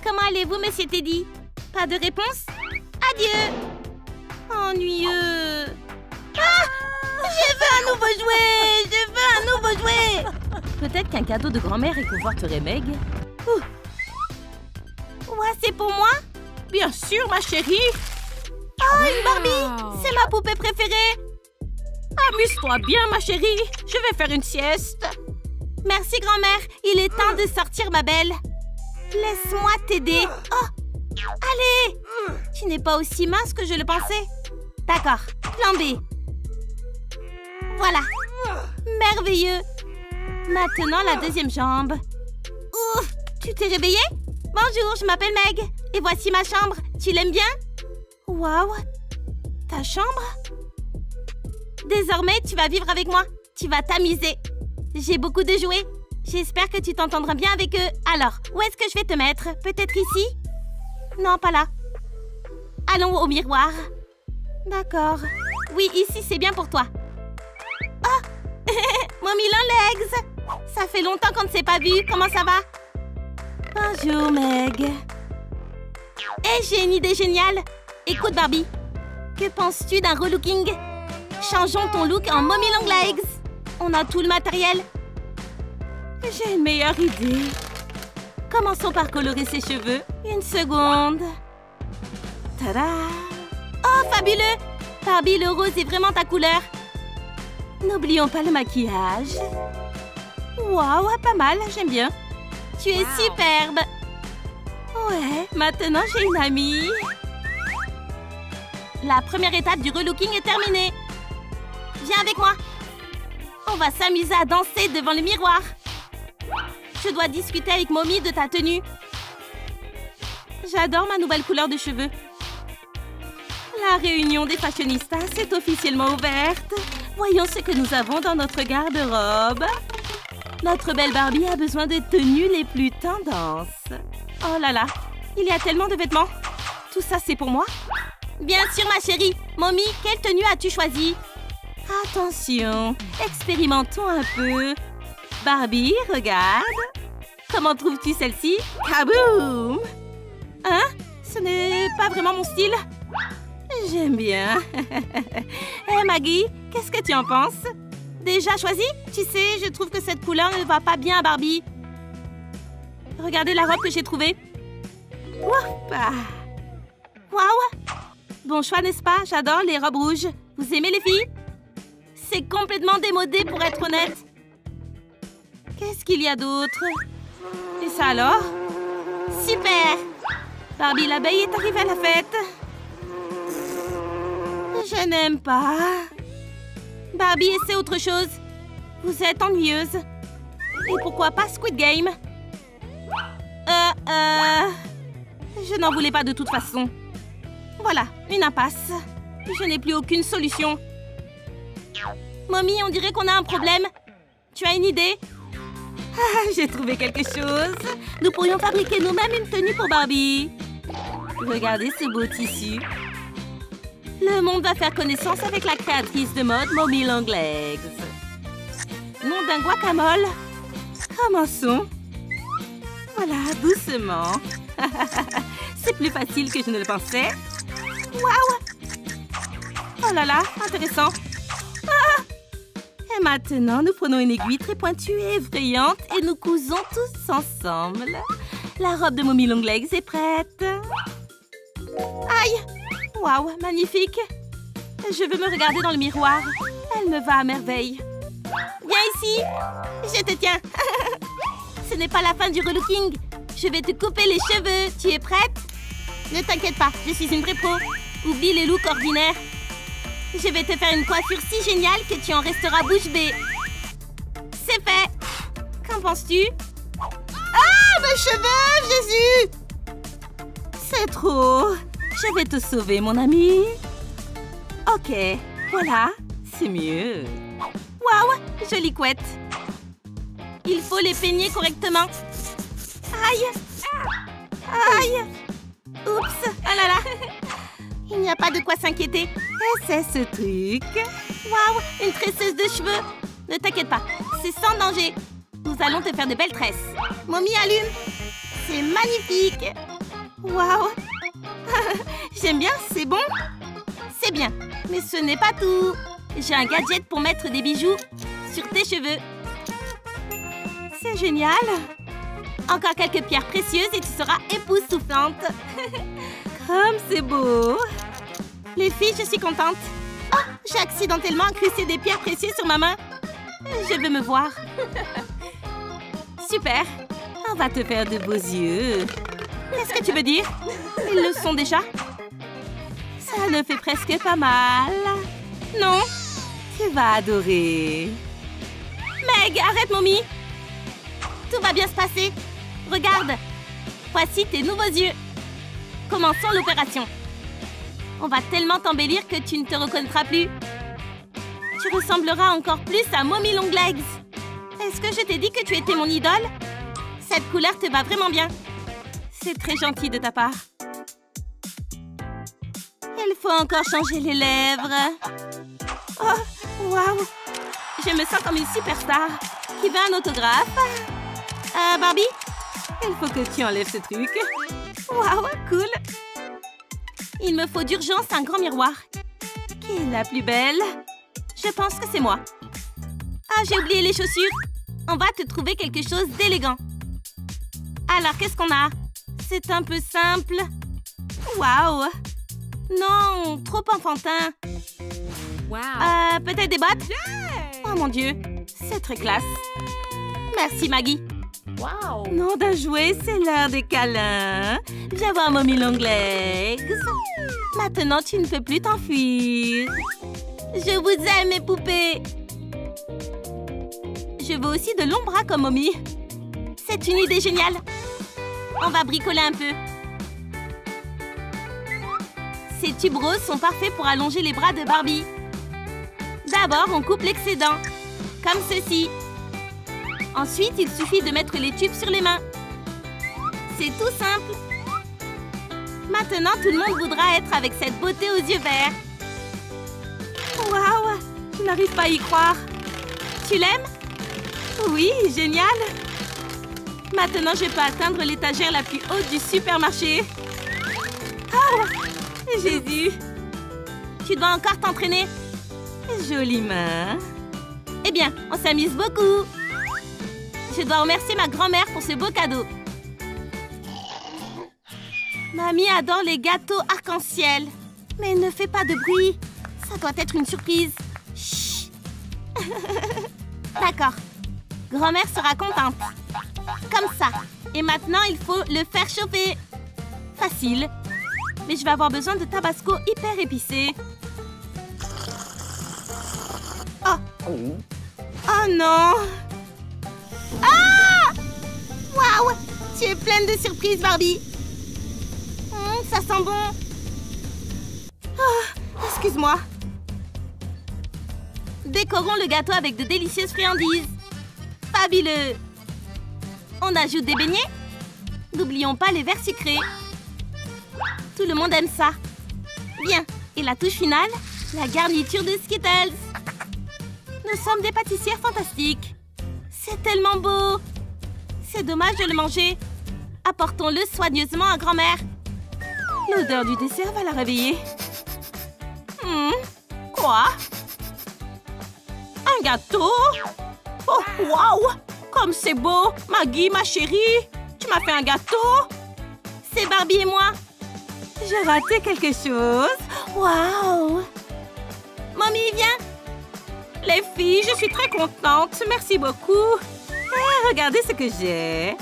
Comment allez-vous, monsieur Teddy? Pas de réponse? Adieu. Ennuyeux. Ah! Je veux un nouveau jouet! Je veux un nouveau jouet! Peut-être qu'un cadeau de grand-mère réconforterait Meg. Ouais, c'est pour moi? Bien sûr, ma chérie! Oh, une Barbie! C'est ma poupée préférée! Amuse-toi bien, ma chérie! Je vais faire une sieste! Merci, grand-mère! Il est temps de sortir, ma belle! Laisse-moi t'aider! Oh! Allez! Tu n'es pas aussi mince que je le pensais! D'accord, plan B! Voilà! Merveilleux! Maintenant, la deuxième jambe. Ouf! Tu t'es réveillée? Bonjour, je m'appelle Meg. Et voici ma chambre. Tu l'aimes bien? Waouh! Ta chambre? Désormais, tu vas vivre avec moi. Tu vas t'amuser. J'ai beaucoup de jouets. J'espère que tu t'entendras bien avec eux. Alors, où est-ce que je vais te mettre? Peut-être ici? Non, pas là. Allons au miroir. D'accord. Oui, ici, c'est bien pour toi. Oh! Mommy Long Legs! Ça fait longtemps qu'on ne s'est pas vu. Comment ça va? Bonjour, Meg. Et j'ai une idée géniale. Écoute, Barbie. Que penses-tu d'un relooking? Changeons ton look en Mommy Long Legs. On a tout le matériel. J'ai une meilleure idée. Commençons par colorer ses cheveux. Une seconde. Tada! Oh, fabuleux! Barbie, le rose est vraiment ta couleur. N'oublions pas le maquillage. Waouh, pas mal, j'aime bien. Tu es superbe. Ouais, maintenant j'ai une amie. La première étape du relooking est terminée. Viens avec moi. On va s'amuser à danser devant le miroir. Je dois discuter avec Mommy de ta tenue. J'adore ma nouvelle couleur de cheveux. La réunion des fashionistas est officiellement ouverte. Voyons ce que nous avons dans notre garde-robe. Notre belle Barbie a besoin des tenues les plus tendances. Oh là là, il y a tellement de vêtements. Tout ça, c'est pour moi? Bien sûr, ma chérie. Mommy, quelle tenue as-tu choisie? Attention, expérimentons un peu. Barbie, regarde. Comment trouves-tu celle-ci? Kaboom! Hein? Ce n'est pas vraiment mon style. J'aime bien. Hé, Maggie, qu'est-ce que tu en penses? Déjà choisi? Tu sais, je trouve que cette couleur ne va pas bien à Barbie. Regardez la robe que j'ai trouvée. Waouh! Bon choix, n'est-ce pas? J'adore les robes rouges. Vous aimez les filles? C'est complètement démodé pour être honnête. Qu'est-ce qu'il y a d'autre? Et ça alors? Super! Barbie l'abeille est arrivée à la fête. Je n'aime pas. Barbie, essaie autre chose. Vous êtes ennuyeuse. Et pourquoi pas Squid Game? Je n'en voulais pas de toute façon. Voilà, une impasse. Je n'ai plus aucune solution. Mommy, on dirait qu'on a un problème. Tu as une idée? Ah, j'ai trouvé quelque chose. Nous pourrions fabriquer nous-mêmes une tenue pour Barbie. Regardez ce beau tissu. Le monde va faire connaissance avec la créatrice de mode Mommy Long Legs. Nom d'un guacamole. Commençons. Voilà, doucement. C'est plus facile que je ne le pensais. Waouh! Oh là là, intéressant. Ah! Et maintenant, nous prenons une aiguille très pointue et effrayante et nous cousons tous ensemble. La robe de Mommy Long Legs est prête. Aïe! Waouh, magnifique! Je veux me regarder dans le miroir. Elle me va à merveille. Viens ici! Je te tiens! Ce n'est pas la fin du relooking. Je vais te couper les cheveux. Tu es prête? Ne t'inquiète pas, je suis une vraie pro. Oublie les looks ordinaires. Je vais te faire une coiffure si géniale que tu en resteras bouche bée. C'est fait! Qu'en penses-tu? Ah, mes cheveux, Jésus! C'est trop! Je vais te sauver, mon ami. Ok, voilà, c'est mieux. Waouh, jolie couette. Il faut les peigner correctement. Aïe! Aïe! Oups! Ah là là! Il n'y a pas de quoi s'inquiéter. Et c'est ce truc. Waouh! Une tresseuse de cheveux. Ne t'inquiète pas, c'est sans danger. Nous allons te faire de belles tresses. Mommy, allume. C'est magnifique. Waouh! J'aime bien, c'est bon? C'est bien, mais ce n'est pas tout. J'ai un gadget pour mettre des bijoux sur tes cheveux. C'est génial! Encore quelques pierres précieuses et tu seras époustouflante. Comme c'est beau! Les filles, je suis contente. Oh, j'ai accidentellement incrusté des pierres précieuses sur ma main. Je veux me voir. Super! On va te faire de beaux yeux. Qu'est-ce que tu veux dire? Ils le sont déjà? Ça le fait presque pas mal. Non? Tu vas adorer. Meg, arrête, Mommy! Tout va bien se passer. Regarde. Voici tes nouveaux yeux. Commençons l'opération. On va tellement t'embellir que tu ne te reconnaîtras plus. Tu ressembleras encore plus à Mommy Longlegs. Est-ce que je t'ai dit que tu étais mon idole? Cette couleur te va vraiment bien. C'est très gentil de ta part. Il faut encore changer les lèvres. Oh, waouh! Je me sens comme une superstar. Qui veut un autographe? Barbie? Il faut que tu enlèves ce truc. Waouh, cool! Il me faut d'urgence un grand miroir. Qui est la plus belle? Je pense que c'est moi. Ah, j'ai oublié les chaussures. On va te trouver quelque chose d'élégant. Alors, qu'est-ce qu'on a? C'est un peu simple. Waouh! Non, trop enfantin. Wow. Peut-être des bottes? Yeah. Oh mon Dieu, c'est très classe. Merci, Maggie. Wow. Nom d'un jouet, c'est l'heure des câlins. Viens voir Mommy Longlegs. Maintenant, tu ne peux plus t'enfuir. Je vous aime, mes poupées. Je veux aussi de longs bras comme Mommy. C'est une idée géniale. On va bricoler un peu. Ces tubes roses sont parfaits pour allonger les bras de Barbie. D'abord, on coupe l'excédent, comme ceci. Ensuite, il suffit de mettre les tubes sur les mains. C'est tout simple. Maintenant, tout le monde voudra être avec cette beauté aux yeux verts. Waouh! Je n'arrive pas à y croire. Tu l'aimes? Oui, génial! Maintenant, je peux atteindre l'étagère la plus haute du supermarché. Oh! Jésus! Tu dois encore t'entraîner. Jolie main. Eh bien, on s'amuse beaucoup. Je dois remercier ma grand-mère pour ce beau cadeau. Mamie adore les gâteaux arc-en-ciel. Mais ne fais pas de bruit. Ça doit être une surprise. Chut. D'accord. Grand-mère sera contente. Comme ça. Et maintenant, il faut le faire chauffer. Facile. Mais je vais avoir besoin de tabasco hyper épicé. Oh! Oh non! Ah! Waouh! Tu es pleine de surprises, Barbie. Ça sent bon. Oh, excuse-moi. Décorons le gâteau avec de délicieuses friandises. Fabuleux! On ajoute des beignets. N'oublions pas les verres sucrés. Tout le monde aime ça. Bien. Et la touche finale, la garniture de Skittles. Nous sommes des pâtissières fantastiques. C'est tellement beau. C'est dommage de le manger. Apportons-le soigneusement à grand-mère. L'odeur du dessert va la réveiller. Quoi? Un gâteau? Oh, waouh! Comme c'est beau! Maggie, ma chérie! Tu m'as fait un gâteau? C'est Barbie et moi. J'ai raté quelque chose. Waouh! Mommy, viens! Les filles, je suis très contente. Merci beaucoup. Hey, regardez ce que j'ai.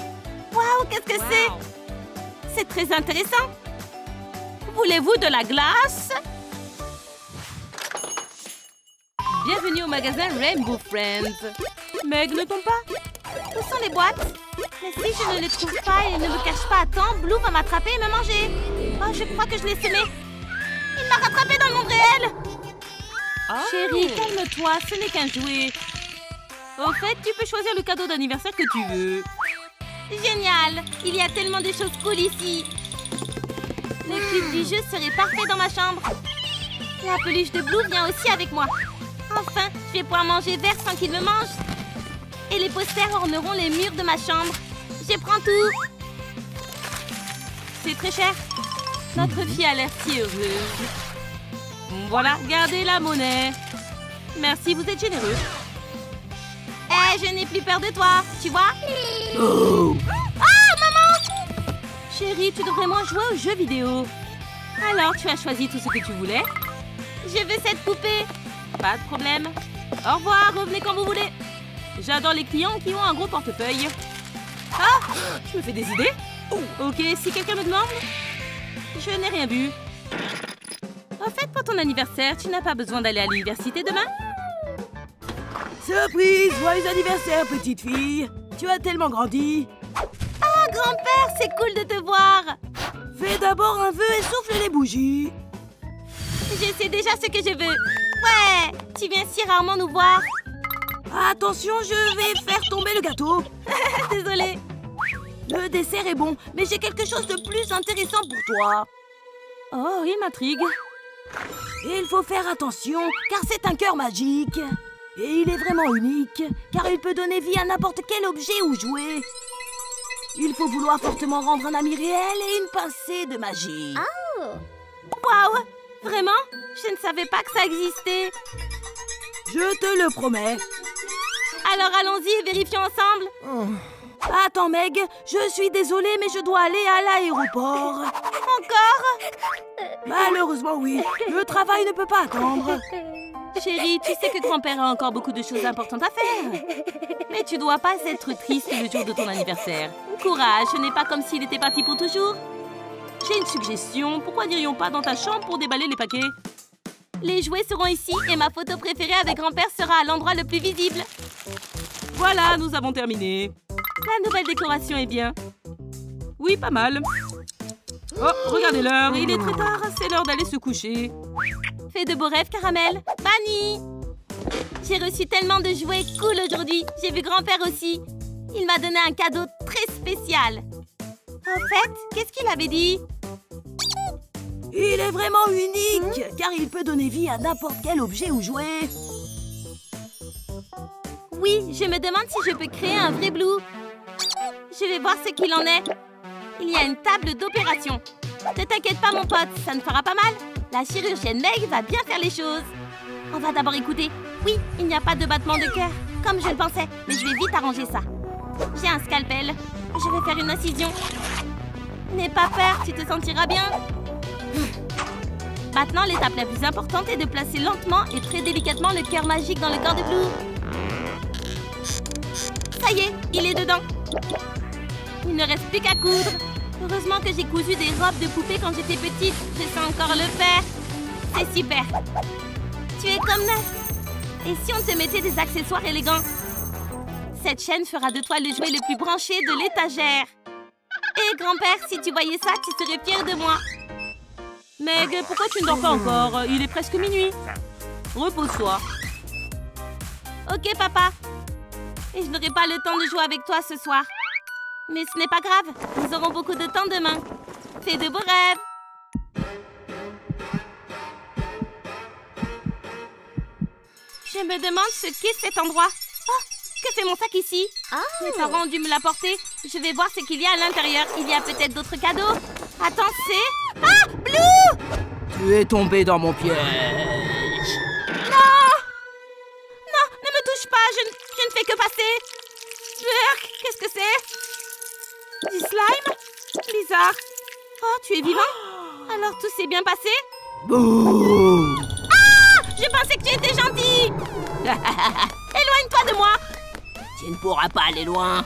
Waouh, qu'est-ce que c'est? C'est très intéressant. Voulez-vous de la glace? Bienvenue au magasin Rainbow Friends. Meg, ne tombe pas. Où sont les boîtes? Mais si je ne les trouve pas et ne me cache pas à temps, Blue va m'attraper et me manger. Oh, je crois que je l'ai semé. Il m'a rattrapé dans le monde réel. Oh. Chérie, calme-toi, ce n'est qu'un jouet. Au fait, tu peux choisir le cadeau d'anniversaire que tu veux. Génial! Il y a tellement de choses cool ici. Le cube du jeu serait parfait dans ma chambre. La peluche de Blue vient aussi avec moi. Enfin, je vais pouvoir manger vert sans qu'il me mange. Et les posters orneront les murs de ma chambre. Je prends tout. c'est très cher. Notre fille a l'air si heureuse. Voilà, gardez la monnaie. Merci, vous êtes généreux. Eh, je n'ai plus peur de toi, tu vois? Oh! Ah, maman! Chérie, tu devrais moins jouer aux jeux vidéo. Alors, tu as choisi tout ce que tu voulais? Je veux cette poupée. Pas de problème. Au revoir, revenez quand vous voulez. J'adore les clients qui ont un gros portefeuille. Ah, tu me fais des idées? Ok, si quelqu'un me demande, je n'ai rien vu. En fait, pour ton anniversaire, tu n'as pas besoin d'aller à l'université demain? Surprise! Joyeux anniversaire, petite fille! Tu as tellement grandi! Ah, grand-père, c'est cool de te voir! Fais d'abord un vœu et souffle les bougies! Je sais déjà ce que je veux. Ouais, tu viens si rarement nous voir. Attention, je vais faire tomber le gâteau! Désolée. Le dessert est bon, mais j'ai quelque chose de plus intéressant pour toi. Oh, il m'intrigue. Il faut faire attention, car c'est un cœur magique. Et il est vraiment unique, car il peut donner vie à n'importe quel objet ou jouet. Il faut vouloir fortement rendre un ami réel et une pincée de magie. Waouh! Vraiment? Je ne savais pas que ça existait. Je te le promets. Alors allons-y et vérifions ensemble. Attends, Meg, je suis désolée, mais je dois aller à l'aéroport. Encore? Malheureusement, oui. Le travail ne peut pas attendre. Chérie, tu sais que grand-père a encore beaucoup de choses importantes à faire. Mais tu dois pas être triste le jour de ton anniversaire. Courage, ce n'est pas comme s'il était parti pour toujours. J'ai une suggestion. Pourquoi n'irions pas dans ta chambre pour déballer les paquets? Les jouets seront ici et ma photo préférée avec grand-père sera à l'endroit le plus visible. Voilà, nous avons terminé. La nouvelle décoration est bien. Oui, pas mal. Oh, regardez l'heure, il est très tard, c'est l'heure d'aller se coucher. Fais de beaux rêves, Caramel. Bunny! J'ai reçu tellement de jouets cool aujourd'hui. J'ai vu grand-père aussi. Il m'a donné un cadeau très spécial. En fait, qu'est-ce qu'il avait dit? Il est vraiment unique, car il peut donner vie à n'importe quel objet ou jouet. Oui, je me demande si je peux créer un vrai Blue. Je vais voir ce qu'il en est. Il y a une table d'opération. Ne t'inquiète pas, mon pote, ça ne fera pas mal. La chirurgienne Meg va bien faire les choses. On va d'abord écouter. Oui, il n'y a pas de battement de cœur, comme je le pensais, mais je vais vite arranger ça. J'ai un scalpel. Je vais faire une incision. N'aie pas peur, tu te sentiras bien. Maintenant, l'étape la plus importante est de placer lentement et très délicatement le cœur magique dans le corps de Blue. Ça y est, il est dedans. Il ne reste plus qu'à coudre. Heureusement que j'ai cousu des robes de poupée quand j'étais petite. Je sais encore le faire. C'est super. Tu es comme neuf. Et si on te mettait des accessoires élégants? Cette chaîne fera de toi le jouet le plus branché de l'étagère. Et grand-père, si tu voyais ça, tu serais fier de moi. Meg, pourquoi tu ne dors pas encore? Il est presque minuit. Repose-toi. Ok, papa. Et je n'aurai pas le temps de jouer avec toi ce soir. Mais ce n'est pas grave. Nous aurons beaucoup de temps demain. Fais de beaux rêves. Je me demande ce qu'est cet endroit. Oh, que fait mon sac ici? Mes parents ont dû me l'apporter. Je vais voir ce qu'il y a à l'intérieur. Il y a peut-être d'autres cadeaux. Attends, c'est... Ah, Blue! Tu es tombé dans mon piège. Non! Non, ne me touche pas. Je ne fais que passer. Burk, qu'est-ce que c'est? Du slime? Bizarre. Oh, tu es vivant? Alors tout s'est bien passé? Bouh! Ah! Je pensais que tu étais gentil! Éloigne-toi de moi! Tu ne pourras pas aller loin.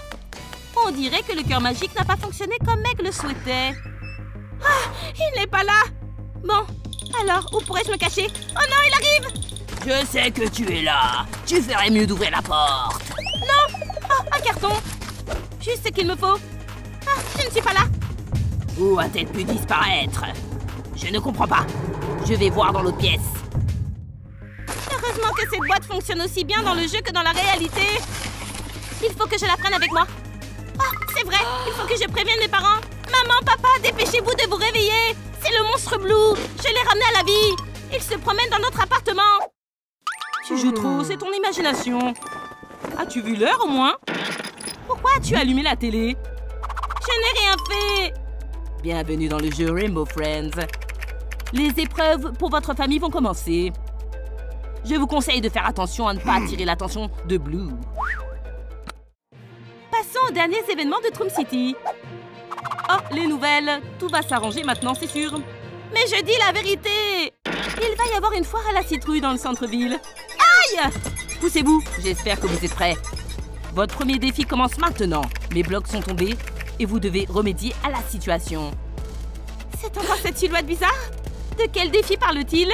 On dirait que le cœur magique n'a pas fonctionné comme Meg le souhaitait. Ah! Il n'est pas là! Bon, alors, où pourrais-je me cacher? Oh non, il arrive! Je sais que tu es là. Tu ferais mieux d'ouvrir la porte. Non! Oh, un carton! Juste ce qu'il me faut. Ah, je ne suis pas là! Où a-t-elle pu disparaître? Je ne comprends pas. Je vais voir dans l'autre pièce. Heureusement que cette boîte fonctionne aussi bien dans le jeu que dans la réalité. Il faut que je la prenne avec moi. Oh, c'est vrai, il faut que je prévienne mes parents. Maman, papa, dépêchez-vous de vous réveiller. C'est le monstre Blue. Je l'ai ramené à la vie. Il se promène dans notre appartement. Tu joues trop, c'est ton imagination. As-tu vu l'heure au moins? Pourquoi as-tu allumé la télé? Je n'ai rien fait. Bienvenue dans le jeu Rainbow Friends. Les épreuves pour votre famille vont commencer. Je vous conseille de faire attention à ne pas attirer l'attention de Blue. Passons aux derniers événements de Troom City. Oh, les nouvelles. Tout va s'arranger maintenant, c'est sûr. Mais je dis la vérité. Il va y avoir une foire à la citrouille dans le centre-ville. Aïe! Poussez-vous, j'espère que vous êtes prêts. Votre premier défi commence maintenant. Mes blocs sont tombés et vous devez remédier à la situation. C'est encore cette silhouette bizarre? De quel défi parle-t-il?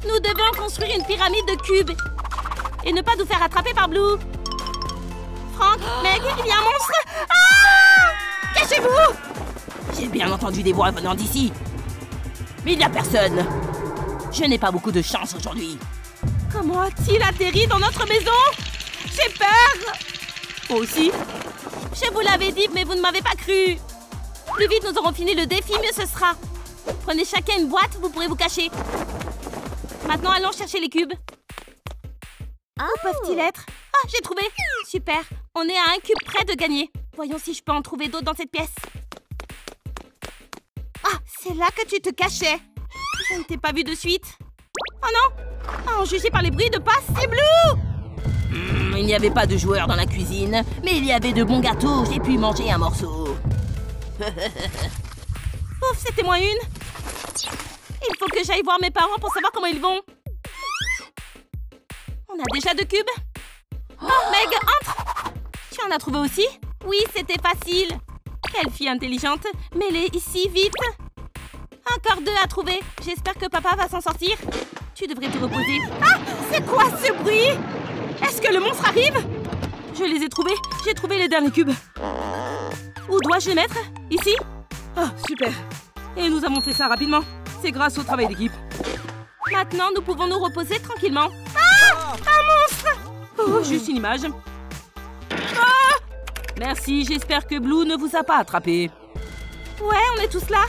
Nous devons construire une pyramide de cubes et ne pas nous faire attraper par Blue. Franck, Meg, il y a un monstre! Ah! Cachez-vous! J'ai bien entendu des voix venant d'ici. Mais il n'y a personne. Je n'ai pas beaucoup de chance aujourd'hui. Comment a-t-il atterri dans notre maison? J'ai peur! Moi aussi. Je vous l'avais dit, mais vous ne m'avez pas cru. Plus vite nous aurons fini le défi, mieux ce sera. Prenez chacun une boîte, vous pourrez vous cacher. Maintenant, allons chercher les cubes. Où peuvent-ils être? Ah, j'ai trouvé! Super, on est à un cube près de gagner. Voyons si je peux en trouver d'autres dans cette pièce. Ah, c'est là que tu te cachais. Je ne t'ai pas vu de suite. Oh non! Ah, en juger par les bruits de pas, c'est Blue! Il n'y avait pas de joueurs dans la cuisine, mais il y avait de bons gâteaux. J'ai pu manger un morceau. Ouf, c'était moins une. Il faut que j'aille voir mes parents pour savoir comment ils vont. On a déjà 2 cubes. Oh, Meg, entre! Tu en as trouvé aussi? Oui, c'était facile. Quelle fille intelligente. Mets-les ici, vite. Encore 2 à trouver. J'espère que papa va s'en sortir. Tu devrais te reposer. Ah! C'est quoi ce bruit? Est-ce que le monstre arrive? Je les ai trouvés. J'ai trouvé les derniers cubes. Où dois-je les mettre? Ici? Ah, super. Et nous avons fait ça rapidement. C'est grâce au travail d'équipe. Maintenant, nous pouvons nous reposer tranquillement. Ah! Un monstre! Oh, juste une image. Ah! Merci, j'espère que Blue ne vous a pas attrapé. Ouais, on est tous là.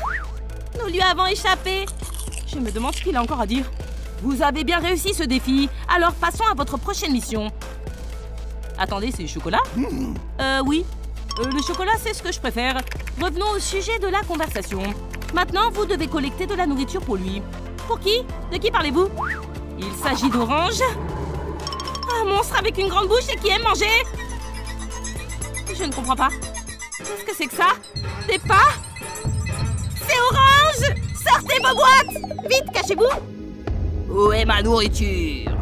Nous lui avons échappé. Je me demande ce qu'il a encore à dire. Vous avez bien réussi ce défi. Alors, passons à votre prochaine mission. Attendez, c'est le chocolat? Oui. Le chocolat, c'est ce que je préfère. Revenons au sujet de la conversation. Maintenant, vous devez collecter de la nourriture pour lui. Pour qui? De qui parlez-vous? Il s'agit d'Orange. Un monstre avec une grande bouche et qui aime manger. Je ne comprends pas. Qu'est-ce que c'est que ça? Des pas? C'est Orange! Sortez vos boîtes! Vite, cachez-vous! Où est ma nourriture?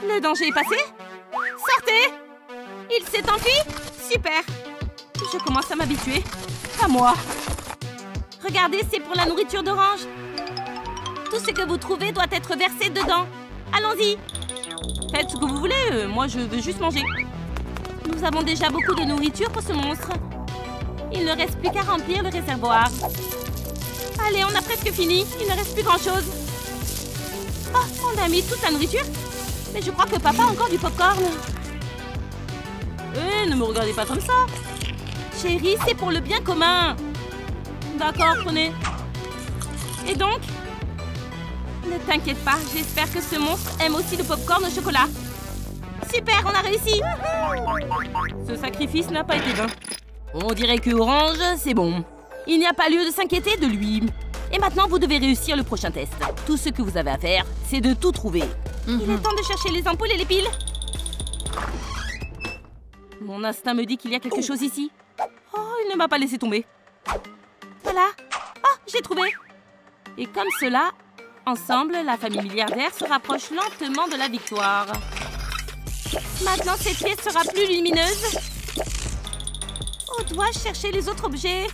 Le danger est passé? Sortez! Il s'est enfui? Super! Je commence à m'habituer. À moi. Regardez, c'est pour la nourriture d'Orange. Tout ce que vous trouvez doit être versé dedans. Allons-y! Faites ce que vous voulez, moi je veux juste manger. Nous avons déjà beaucoup de nourriture pour ce monstre. Il ne reste plus qu'à remplir le réservoir. Allez, on a presque fini. Il ne reste plus grand-chose. Oh, on a mis toute la nourriture. Mais je crois que papa a encore du popcorn. Ne me regardez pas comme ça. Chérie, c'est pour le bien commun. D'accord, prenez. Et donc? Ne t'inquiète pas, j'espère que ce monstre aime aussi le popcorn au chocolat. Super, on a réussi. Ce sacrifice n'a pas été vain. On dirait que Orange, c'est bon. Il n'y a pas lieu de s'inquiéter de lui. Et maintenant, vous devez réussir le prochain test. Tout ce que vous avez à faire, c'est de tout trouver. Il est temps de chercher les ampoules et les piles. Mon instinct me dit qu'il y a quelque chose ici. Oh, il ne m'a pas laissé tomber. Voilà. Oh, j'ai trouvé. Et comme cela, ensemble, la famille milliardaire se rapproche lentement de la victoire. Maintenant, cette pièce sera plus lumineuse. Où dois-je chercher les autres objets?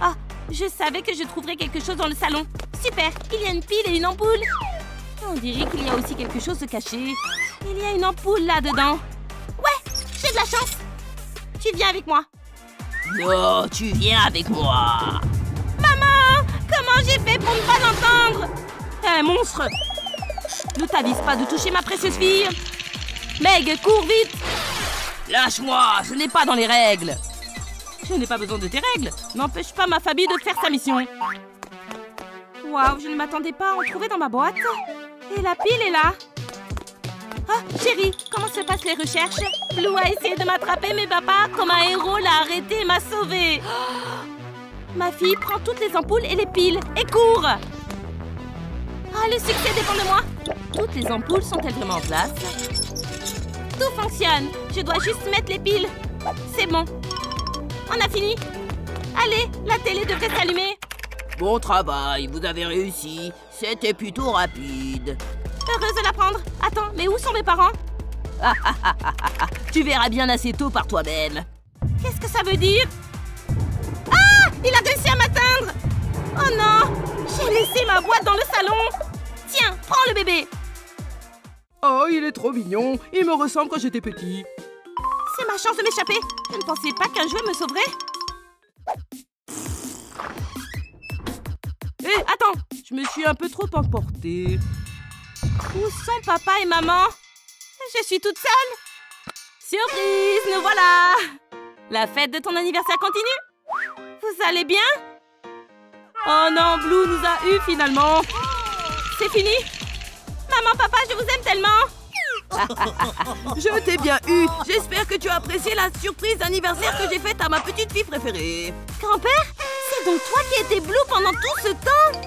Ah, je savais que je trouverais quelque chose dans le salon. Super, il y a une pile et une ampoule. On dirait qu'il y a aussi quelque chose de caché. Il y a une ampoule là-dedans. Ouais, j'ai de la chance. Tu viens avec moi. Non, tu viens avec moi. Maman, comment j'ai fait pour ne pas l'entendre? Un monstre. Ne t'avise pas de toucher ma précieuse fille. Meg, cours vite. Lâche-moi, ce n'est pas dans les règles. Je n'ai pas besoin de tes règles. N'empêche pas ma famille de faire sa mission. Waouh, je ne m'attendais pas à en trouver dans ma boîte. Et la pile est là. Ah, chérie, comment se passent les recherches? Blue a essayé de m'attraper, mais papa, comme un héros, l'a arrêté et m'a sauvée. Ma fille prend toutes les ampoules et les piles et court. Ah, le succès dépend de moi. Toutes les ampoules sont-elles vraiment en place? Tout fonctionne. Je dois juste mettre les piles. C'est bon. On a fini. Allez, la télé devrait s'allumer. Bon travail, vous avez réussi. C'était plutôt rapide. Heureuse de l'apprendre. Attends, mais où sont mes parents? Tu verras bien assez tôt par toi-même. Qu'est-ce que ça veut dire? Ah! Il a réussi à m'atteindre! Oh non! J'ai laissé ma boîte dans le salon! Tiens, prends le bébé! Oh, il est trop mignon. Il me ressemble quand j'étais petit. C'est ma chance de m'échapper. Je ne pensais pas qu'un jouet me sauverait. Hé, attends! Je me suis un peu trop emportée. Où sont papa et maman? Je suis toute seule. Surprise, nous voilà! La fête de ton anniversaire continue? Vous allez bien? Oh non, Blue nous a eu finalement. C'est fini? Maman, papa, je vous aime tellement! Je t'ai bien eu. J'espère que tu as apprécié la surprise d'anniversaire que j'ai faite à ma petite fille préférée. Grand-père, c'est donc toi qui étais Blue pendant tout ce temps?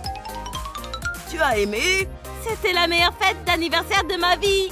Tu as aimé? C'était la meilleure fête d'anniversaire de ma vie.